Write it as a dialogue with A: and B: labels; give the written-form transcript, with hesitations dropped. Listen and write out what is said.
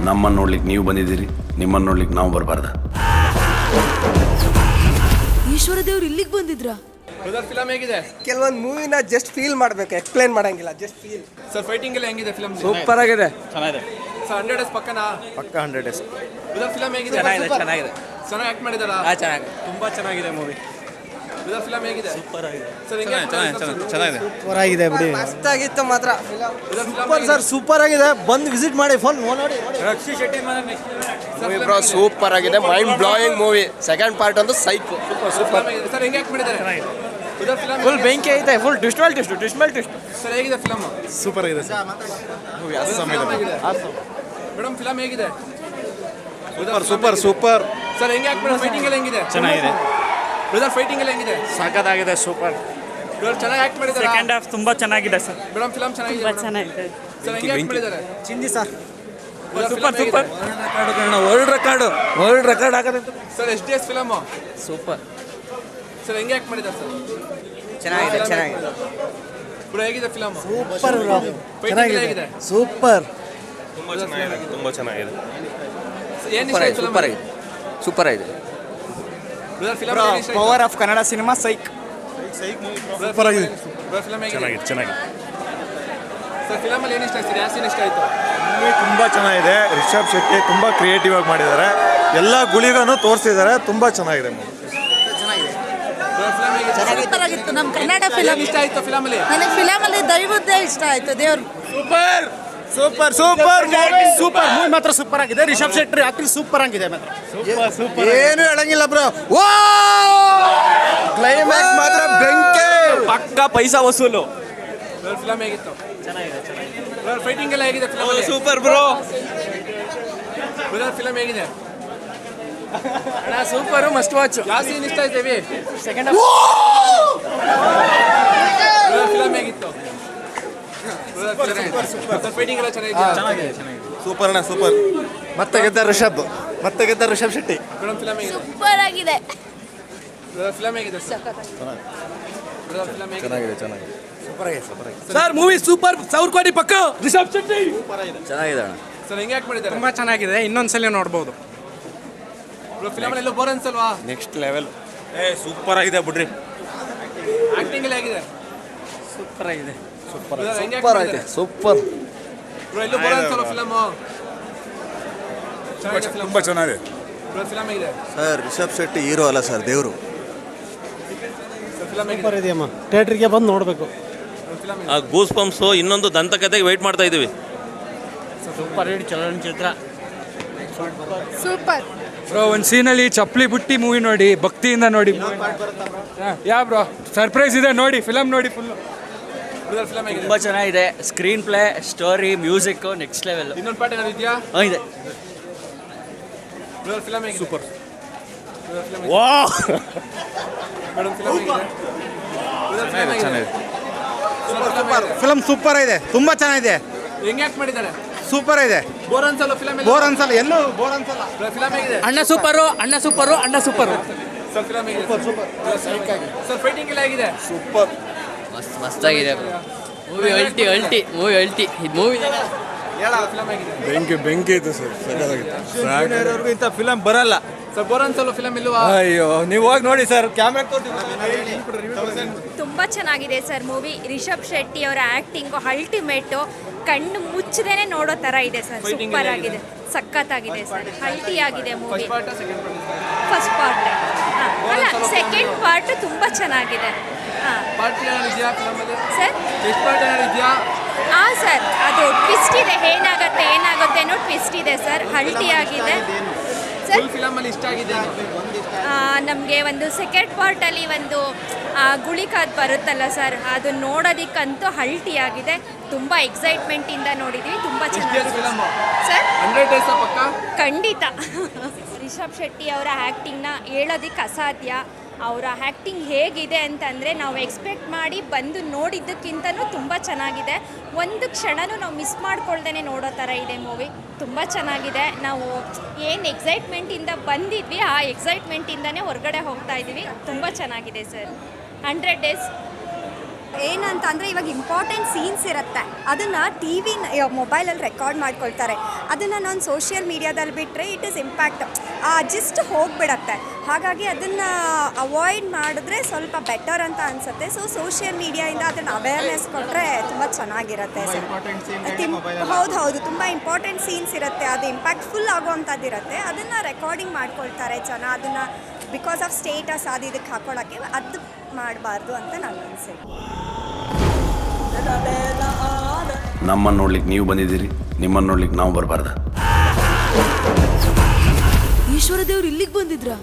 A: ನಮ್ಮನ್ನು ನೋಡ್ಲಿಕ್ಕೆ ನೀವು ಬಂದಿದ್ದೀರಿ, ನಿಮ್ಮನ್ನು ನೋಡ್ಲಿಕ್ಕೆ ನಾವು ಬರಬಾರ್ದ?
B: ಈಶ್ವರ ದೇವ್ರು ಇಲ್ಲಿಗೆ ಬಂದಿದ್ರಾ?
C: ಫಿಲಮ್ ಹೇಗಿದೆ?
D: ಕೆಲವೊಂದು ಮೂವಿನ ಜಸ್ಟ್ ಫೀಲ್ ಮಾಡಬೇಕು, ಎಕ್ಸ್ಪ್ಲೈನ್ ಮಾಡಂಗಿಲ್ಲ, ಜಸ್ಟ್ ಫೀಲ್.
C: ಸರ್ ಫೈಟಿಂಗ್ ಎಲ್ಲ ಹೆಂಗಿದೆ ಫಿಲಮ್?
D: ಸೂಪರ್ ಆಗಿದೆ.
E: ಚೆನ್ನಾಗಿದೆ.
C: ಸರ್ 100 ಡೇಸ್ ಪಕ್ಕನಾ?
E: ಪಕ್ಕ 100 ಡೇಸ್.
C: ಫಿಲಮ್ ಹೇಗಿದೆ?
E: ಚೆನ್ನಾಗಿದೆ.
C: ಚೆನ್ನಾಗಿ ಆಕ್ಟ್ ಮಾಡಿದಾರಾ?
E: ಚೆನ್ನಾಗಿದೆ. ತುಂಬಾ ಚೆನ್ನಾಗಿದೆ ಮೂವಿ.
C: ಫಿಲಮ್ ಹೇಗಿದೆ?
E: ಸೂಪರ್ ಆಗಿದೆ.
C: ಸರ್
E: ಚೆನ್ನಾಗಿದೆ.
D: ಸೂಪರ್ ಆಗಿದೆ ಬಿಡಿ. ಮಸ್ತಾಗಿತ್ತು ಮಾತ್ರ.
C: ಸೂಪರ್
D: ಸರ್ ಸೂಪರ್ ಆಗಿದೆ, ಬಂದು ವಿಸಿಟ್ ಮಾಡಿ ಫೋನ್ ನೋಡಿ.
E: ರಕ್ಷಿ ಶೆಟ್ಟಿ
D: ಬ್ರೋ ಸೂಪರ್ ಆಗಿದೆ, mind blowing movie. Second part ಒಂದು ಸೈಕ್ ಸೂಪರ್.
C: ಸರ್ ಹೆಂಗೆ ಆಕ್ಟ್ ಮಾಡಿದ್ದಾರೆ?
D: ಫುಲ್ ಬೆಂಕಿ ಐತೆ, ಫುಲ್ ಟ್ವಿಸ್ಟ್.
C: ಸರ್ ಹೇಗಿದೆ ಫಿಲಮ್?
E: ಸೂಪರ್ ಆಗಿದೆ ಸರ್. ಮೂವಿ ಆಸಮ್ ಇದೆ.
C: ಮೇಡಮ್ ಫಿಲಮ್ ಹೇಗಿದೆ?
E: ಸೂಪರ್.
C: ಸರ್ ಹೆಂಗೆ ಆಕ್ಟ್ ಮಾಡಿದ್ದಾರೆ? ಫೈಟಿಂಗ್ ಎಲ್ಲ ಹೆಂಗಿದೆ?
E: ಚೆನ್ನಾಗಿದೆ.
C: ಬ್ರದರ್ ಫೈಟಿಂಗ್ ಎಲ್ಲ ಹೆಂಗಿದೆ?
E: ಸಖತ್ತಾಗಿದೆ. ಸೂಪರ್.
C: ಬ್ರದರ್ ಚೆನ್ನಾಗಿ ಆಕ್ಟ್ ಮಾಡಿದ್ದಾರೆ.
E: ಸೆಕೆಂಡ್ ಹಾಫ್ ತುಂಬಾ ಚೆನ್ನಾಗಿದೆ ಸರ್.
C: ಮೇಡಮ್ ಫಿಲಮ್ ಚೆನ್ನಾಗಿದೆ. ಸರ್ ಹೆಂಗೆ ಆಕ್ಟ್ ಮಾಡಿದ್ದಾರೆ?
D: ಚಿಂದಿ ಸರ್.
C: ಸೂಪರ್.
D: ವರ್ಲ್ಡ್ ರೆಕಾರ್ಡ್ ಆಗುತ್ತೆ.
C: Sir SDS film
D: super.
C: Sir ಹೆಂಗೆ ಆಕ್ಟ್ ಮಾಡಿದ್ದಾರೆ ಸರ್?
D: ಚೆನ್ನಾಗಿದೆ.
C: ಬ್ರೋ ಹೇಗಿದೆ ಫಿಲಮ್?
D: ಸೂಪರ್
C: ಫೈಟಿಂಗ್ ಹೇಗಿದೆ?
D: ಸೂಪರ್.
E: ತುಂಬಾ ಚೆನ್ನಾಗಿದೆ.
C: ಏನು ಇಷ್ಟ ಆಯ್ತು ಫಿಲಮ್?
D: ಸೂಪರ್ ಆಗಿದೆ.
C: Brother film
D: power of Kannada cinema psych.
C: Super ಆಗಿದೆ. ಬ್ರದರ್ ಫಿಲಮ್ ಹೇಗಿದೆ?
E: ಚೆನ್ನಾಗಿದೆ.
C: ಸರ್ ಫಿಲಮ್ ಅಲ್ಲಿ ಏನು ಇಷ್ಟ ಆಯ್ತು? ಯಾವ ಸೀನ್ ಇಷ್ಟ ಆಯ್ತು?
F: ಮೂವಿ ತುಂಬ ಚೆನ್ನಾಗಿದೆ. ರಿಷಬ್ ಶೆಟ್ಟಿ ತುಂಬ ಕ್ರಿಯೇಟಿವ್ ಆಗಿ ಮಾಡಿದ್ದಾರೆ. ಎಲ್ಲ ಗುಳಿಗನ್ನು ತೋರಿಸಿದ್ದಾರೆ. ತುಂಬ ಚೆನ್ನಾಗಿದೆ ಮೂವಿ.
C: ಬ್ರದರ್ ಫಿಲಮ್ ಹೇಗಿದೆ?
B: ಸೂಪರ್ ಆಗಿತ್ತು. ನಮ್ಮ ಕನ್ನಡ ಫಿಲಮ್
C: ಇಷ್ಟ ಆಯ್ತು ಫಿಲಮ್ ಅಲ್ಲಿ?
B: ನನಗೆ ಫಿಲಮ್ ಅಲ್ಲಿ ದೈವದ್ದೇ ಇಷ್ಟ ಆಯ್ತು. ದೇವ್ರು
D: ಸೂಪರ್ ಮೂವಿ ಮಾತ್ರ ಸೂಪರ್ ಆಗಿದೆ. ರಿಷಬ್ ಶೆಟ್ಟಿ ಆಕ್ಟಿಂಗ್ ಸೂಪರ್ ಆಗಿದೆ ಮಾತ್ರ. ಏನು ಹೇಳಂಗಿಲ್ಲ ಬ್ರೋ. ಕ್ಲೈಮ್ಯಾಕ್ಸ್ ಮಾತ್ರ ಬೆಂಕಿ.
E: ಪಕ್ಕ ಪೈಸಾ ವಸೂಲು.
C: ಬ್ರದರ್ ಫಿಲಮ್ ಹೇಗಿತ್ತು? ಚೆನ್ನಾಗಿದೆ. ಬ್ರದರ್ ಫೈಟಿಂಗ್ ಎಲ್ಲ ಹೇಗಿದೆ ಫಿಲಮ್ ಅಲ್ಲಿ?
E: Super bro.
C: ಬ್ರದರ್ ಫಿಲಮ್ ಹೇಗಿದೆ?
D: Super, must watch.
C: ಯಾವ ಸೀನ್ ಇಷ್ಟ ಆಯ್ತು?
D: ಸೆಕೆಂಡ್
C: ಬ್ರದರ್ ಫಿಲಮ್ ಹೇಗಿತ್ತು? ಸರ್ ಫೈಟಿಂಗ್ ಎಲ್ಲ ಚೆನ್ನಾಗಿದೆ.
F: ಸೂಪರ್. ಮತ್ತೆ ಗೆದ್ದ ರಿಷಬ್ ಶೆಟ್ಟಿ.
C: ಮೇಡಮ್ ಫಿಲಮ್ ಹೇಗಿದೆ?
B: ಸೂಪರ್ ಆಗಿದೆ.
C: ಬ್ರದರ್ ಫಿಲಮ್ ಹೇಗಿದೆ ಸರ್? ಬ್ರದರ್ ಫಿಲಮ್ ಹೇಗಿದೆ?
F: ಚೆನ್ನಾಗಿದೆ.
D: Sir movie super. 1000 ಕೋಟಿ ಪಕ್ಕ. ರಿಷಬ್ ಶೆಟ್ಟಿ
E: ಚೆನ್ನಾಗಿದೆ.
C: ಸರ್ ಹೆಂಗೆ ಆಕ್ಟ್ ಮಾಡಿದ್ದಾರೆ?
D: ತುಂಬಾ ಚೆನ್ನಾಗಿದೆ. ಇನ್ನೊಂದ್ಸಲ ನೋಡ್ಬೋದು.
C: ಬ್ರೋ ಫಿಲಮ್ ಎಲ್ಲ ಬೋರ್ ಅನ್ಸಲ್ವಾ?
E: Next level. ಸೂಪರ್ ಆಗಿದೆ ಬಿಡ್ರಿ.
C: ಆಕ್ಟಿಂಗ್ ಎಲ್ಲ ಹೇಗಿದೆ?
D: ಸೂಪರ್ ಆಗಿದೆ.
C: ಬ್ರದರ್ ಹೆಂಗೆ ಆಕ್ಟ್ ಮಾಡಿದ್ದಾರೆ?
F: ಸೂಪರ್.
C: ಬ್ರೋ ಎಲ್ಲೂ ಬೋರ್ ಅನ್ಸಲ್ವಾ ಫಿಲಮ್?
F: ತುಂಬ ಚೆನ್ನಾಗಿದೆ.
C: ಬ್ರೋ ಫಿಲಮ್ ಹೇಗಿದೆ?
F: ಸರ್ ರಿಷಬ್ ಶೆಟ್ಟಿ ಹೀರೋ ಅಲ್ಲ ಸರ್, ದೇವರು.
C: ಸರ್ ಫಿಲಮ್ ಹೇಗಿದೆ?
D: ಸೂಪರ್ ಇದೆಯಮ್ಮ, ಥಿಯೇಟ್ರಿಗೆ ಬಂದು ನೋಡಬೇಕು.
C: ಫಿಲಮ್
G: ಆ ಗೂಸ್ ಪಂಪ್ಸು ಇನ್ನೊಂದು ದಂತಕತೆಗೆ ವೆಯ್ಟ್ ಮಾಡ್ತಾ ಇದ್ದೀವಿ.
D: ಸೂಪರ್ ಹಿಟ್ ಚಲನಚಿತ್ರ.
B: ಸೂಪರ್.
H: ಬ್ರೋ ಒಂದು ಸೀನಲ್ಲಿ ಚಪ್ಪಲಿ ಬುಟ್ಟಿ ಮೂವಿ ನೋಡಿ, ಭಕ್ತಿಯಿಂದ ನೋಡಿ. ಬ್ರೋ ಸರ್ಪ್ರೈಸ್ ಇದೆ, ನೋಡಿ ಫಿಲಮ್ ನೋಡಿ ಫುಲ್ಲು.
C: ಬ್ರದರ್ ಫಿಲಮ್ ಹೇಗಿದೆ?
E: ತುಂಬಾ ಚೆನ್ನಾಗಿದೆ. Screen play, story, music next level.
C: ಇನ್ನೊಂದು ಪಾರ್ಟ್ ಏನಾದ್ರು ಇದೆಯಾ?
E: ಇದೆ.
C: ಬ್ರದರ್ ಫಿಲಮ್ ಹೇಗಿದೆ?
F: ಸೂಪರ್.
C: ಬ್ರದರ್ ಫಿಲಮ್
E: ವಾ.
C: ಮೇಡಮ್ ಫಿಲಮ್ ಹೇಗಿದೆ? ಬ್ರದರ್ ಫಿಲಮ್ ಹೇಗಿದೆ?
D: ಫಿಲಮ್ ಸೂಪರ್ ಇದೆ, ತುಂಬಾ ಚೆನ್ನಾಗಿದೆ.
C: ಹೆಂಗೆ ಆಕ್ಟ್ ಮಾಡಿದ್ದಾರೆ?
D: ಸೂಪರ್ ಇದೆ.
C: ಬೋರ್ ಅನ್ಸಲ್ಲ ಫಿಲಮ್?
D: ಅನ್ಸಲ್ಲ, ಎಲ್ಲೂ ಬೋರ್ ಅನ್ಸಲ್ಲ.
C: ಫಿಲಮ್ ಹೇಗಿದೆ?
D: ಅಣ್ಣ ಸೂಪರು.
C: ಸರ್ ಫಿಲಮ್ ಹೇಗಿದೆ? ಸರ್ ಫೈಟಿಂಗ್ ಎಲ್ಲ ಹೇಗಿದೆ?
F: ಸೂಪರ್.
E: ಮಸ್ತಾಗಿದೆ. ಮೂವಿ ಅಲ್ಟಿ ಇದು ಮೂವಿ
C: ಫಿಲಮ್ ಹೇಗಿದೆ?
F: ಬೆಂಕಿ ಇತ್ತು ಸರ್. ಸಖತ್ತಾಗಿತ್ತು.
D: ಇಂಥ ಫಿಲಮ್ ಬರಲ್ಲ.
C: ಸರ್ ಬೋರ್ ಅನ್ಸಲ್ಲ ಫಿಲಮ್ ಇಲ್ವಾ?
F: ಅಯ್ಯೋ ನೀವು ಹೋಗಿ ನೋಡಿ ಸರ್, ಕ್ಯಾಮ್ರಾ
I: ತುಂಬ ಚೆನ್ನಾಗಿದೆ ಸರ್ ಮೂವಿ. ರಿಷಬ್ ಶೆಟ್ಟಿ ಅವರ ಆ್ಯಕ್ಟಿಂಗು ಅಲ್ಟಿಮೇಟು. ಕಣ್ಣು ಮುಚ್ಚದೇನೆ ನೋಡೋ ಥರ ಇದೆ ಸರ್. ಸೂಪರ್ ಆಗಿದೆ, ಸಖತ್ತಾಗಿದೆ ಸರ್. ಅಲ್ಟಿ ಆಗಿದೆ ಮೂವಿ. ಫಸ್ಟ್ ಪಾರ್ಟ್ ಅಲ್ಲ, ಸೆಕೆಂಡ್ ಪಾರ್ಟ್ ತುಂಬ ಚೆನ್ನಾಗಿದೆ.
C: ಪಾರ್ಟ್ ಏನಾದ್ರು ಇದೆಯಾ ಫಿಲಮಲ್ಲಿ?
I: ಸರ್
C: ನೆಕ್ಸ್ಟ್ ಪಾರ್ಟ್ ಏನಾದ್ರು ಇದೆಯಾ?
I: ಹಾಂ ಸರ್, ಅದು ಟ್ವಿಸ್ಟ್ ಇದೆ. ಏನಾಗುತ್ತೆ ಅನ್ನೋ ಟ್ವಿಸ್ಟ್ ಇದೆ ಸರ್. ಅಲ್ಟಿ ಆಗಿದೆ ಸರ್.
C: ಫುಲ್ ಫಿಲಮಲ್ಲಿ ಇಷ್ಟ ಆಗಿದೆ?
I: ನಮಗೆ ಒಂದು ಸೆಕೆಂಡ್ ಪಾರ್ಟಲ್ಲಿ ಒಂದು ಗುಳಿಕಾದ್ ಬರುತ್ತಲ್ಲ ಸರ್, ಅದು ನೋಡೋದಕ್ಕಂತೂ ಅಲ್ಟಿ ಆಗಿದೆ. ತುಂಬ ಎಕ್ಸೈಟ್ಮೆಂಟಿಂದ ನೋಡಿದ್ವಿ. ತುಂಬ ಚೆನ್ನಾಗಿದೆ
C: ಫಿಲಮ್
I: ಸರ್.
C: 100 ಡೇಸ್ ಪಕ್ಕ
I: ಖಂಡಿತ. ರಿಷಬ್ ಶೆಟ್ಟಿ ಅವರ ಆ್ಯಕ್ಟಿಂಗ್ನ ಹೇಳೋದಕ್ಕೆ ಅಸಾಧ್ಯ. ಅವರ ಆ್ಯಕ್ಟಿಂಗ್ ಹೇಗಿದೆ ಅಂತಂದರೆ ನಾವು ಎಕ್ಸ್ಪೆಕ್ಟ್ ಮಾಡಿ ಬಂದು ನೋಡಿದ್ದಕ್ಕಿಂತನೂ ತುಂಬ ಚೆನ್ನಾಗಿದೆ. ಒಂದು ಕ್ಷಣನೂ ನಾವು ಮಿಸ್ ಮಾಡ್ಕೊಳ್ದೇ ನೋಡೋ ಥರ ಇದೆ ಮೂವಿ. ತುಂಬ ಚೆನ್ನಾಗಿದೆ. ನಾವು ಏನು ಎಕ್ಸೈಟ್ಮೆಂಟಿಂದ ಬಂದಿದ್ವಿ, ಆ ಎಕ್ಸೈಟ್ಮೆಂಟಿಂದನೇ ಹೊರಗಡೆ ಹೋಗ್ತಾ ಇದ್ದೀವಿ. ತುಂಬ ಚೆನ್ನಾಗಿದೆ ಸರ್. 100 ಡೇಸ್ ಏನಂತ ಅಂದರೆ ಇವಾಗ ಇಂಪಾರ್ಟೆಂಟ್ ಸೀನ್ಸ್ ಇರುತ್ತೆ ಅದನ್ನು ಟಿ ವಿ ಮೊಬೈಲಲ್ಲಿ ರೆಕಾರ್ಡ್ ಮಾಡ್ಕೊಳ್ತಾರೆ ಅದನ್ನು ನಾನು ಸೋಷಿಯಲ್ ಮೀಡಿಯಾದಲ್ಲಿ ಬಿಟ್ಟರೆ ಇಟ್ ಇಸ್ ಇಂಪ್ಯಾಕ್ಟ್ ಜಸ್ಟ್ ಹೋಗಿಬಿಡತ್ತೆ. ಹಾಗಾಗಿ ಅದನ್ನು ಅವಾಯ್ಡ್ ಮಾಡಿದ್ರೆ ಸ್ವಲ್ಪ ಬೆಟರ್ ಅಂತ ಅನಿಸುತ್ತೆ. ಸೊ ಸೋಷಿಯಲ್ ಮೀಡಿಯಾಯಿಂದ ಅದನ್ನು ಅವೇರ್ನೆಸ್ ಕೊಟ್ಟರೆ ತುಂಬ ಚೆನ್ನಾಗಿರುತ್ತೆ ಸರ್. ಹೌದು ತುಂಬ ಇಂಪಾರ್ಟೆಂಟ್ ಸೀನ್ಸ್ ಇರುತ್ತೆ, ಅದು ಇಂಪ್ಯಾಕ್ಟ್ಫುಲ್ ಆಗುವಂಥದ್ದು ಇರುತ್ತೆ. ಅದನ್ನು ರೆಕಾರ್ಡಿಂಗ್ ಮಾಡ್ಕೊಳ್ತಾರೆ ಜನ, ಅದನ್ನು ಬಿಕಾಸ್ ಆಫ್ ಸ್ಟೇಟಸ್ ಅದು ಇದಕ್ಕೆ ಹಾಕೊಳ್ಳೋಕ್ಕೆ ಅದು ಮಾಡಬಾರ್ದು ಅಂತ ನನ್ನ ಅನಿಸಿಕೆ.
A: ನಮ್ಮನ್ನು ನೋಡ್ಲಿಕ್ಕೆ ನೀವು ಬಂದಿದ್ದೀರಿ, ನಿಮ್ಮನ್ನು ನೋಡ್ಲಿಕ್ಕೆ ನಾವು ಬರಬಾರ್ದ?
B: ಈಶ್ವರ ದೇವ್ರು ಇಲ್ಲಿಗೆ ಬಂದಿದ್ರಾ?